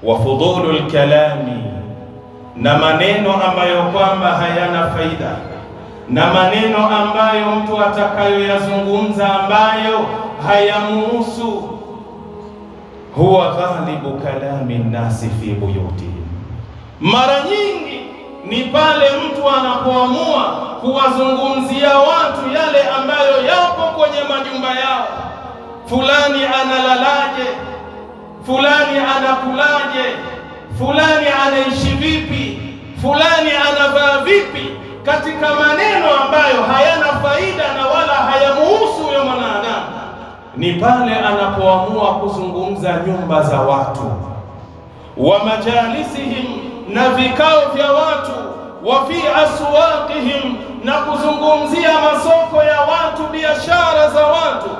wa fudulul kalami, na maneno ambayo kwamba hayana faida, na maneno ambayo mtu atakayoyazungumza ambayo hayamuhusu. Huwa ghalibu kalami nnasi fi buyutihim, mara nyingi ni pale mtu anapoamua kuwazungumzia watu yale ambayo yapo kwenye majumba yao. Fulani analalaje, fulani anakulaje, fulani anaishi vipi, fulani anavaa vipi, katika maneno ambayo hayana faida na wala hayamuhusu huyo mwanadamu. Ni pale anapoamua kuzungumza nyumba za watu, wa majalisihim, na vikao vya watu, wa fi aswaqihim, na kuzungumzia masoko ya watu, biashara za watu,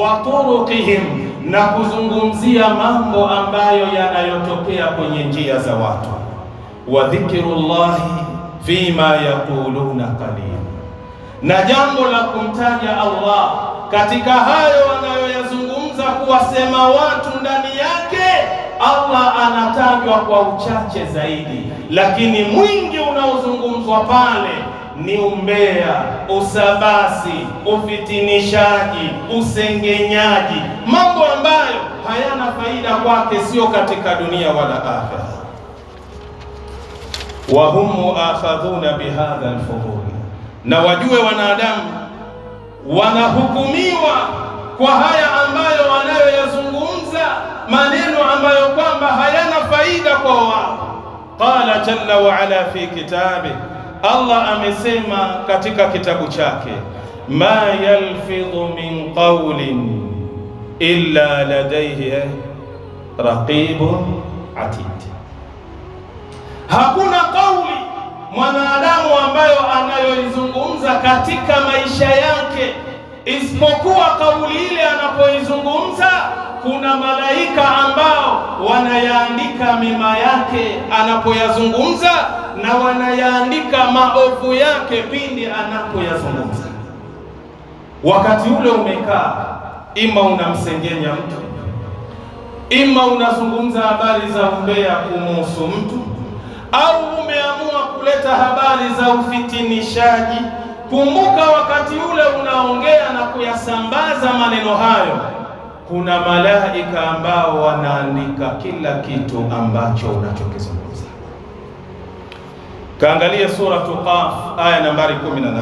wa turuqihim, na kuzungumzia mambo ambayo yanayotokea kwenye njia za watu, wa dhikrullahi fima yaquluna qalil, na jambo la kumtaja Allah katika hayo wanayoyazungumza, kuwasema watu ndani yake, Allah anatajwa kwa uchache zaidi, lakini mwingi unaozungumzwa pale ni umbea, usabasi, ufitinishaji, usengenyaji, mambo ambayo hayana faida kwake, sio katika dunia wala akhera. Wa hum muakhadhuna bihadha alfudul, na wajue wanadamu wanahukumiwa kwa haya ambayo wanayoyazungumza, maneno ambayo kwamba hayana faida kwa wao. Qala jalla wa ala fi kitabi, Allah amesema katika kitabu chake, ma yalfidhu min qawlin illa ladayhi raqibun atid, hakuna kauli mwanadamu ambayo anayoizungumza katika maisha yake, isipokuwa kauli ile anapoizungumza kuna malaika ambao wanayaandika mema yake anapoyazungumza, na wanayaandika maovu yake pindi anapoyazungumza. Wakati ule umekaa, ima unamsengenya mtu, ima unazungumza habari za umbea kumuhusu mtu, au umeamua kuleta habari za ufitinishaji. Kumbuka, wakati ule unaongea na kuyasambaza maneno hayo, kuna malaika ambao wanaandika kila kitu ambacho unachokizungumza. Kaangalia Suratu Qaf aya nambari 18.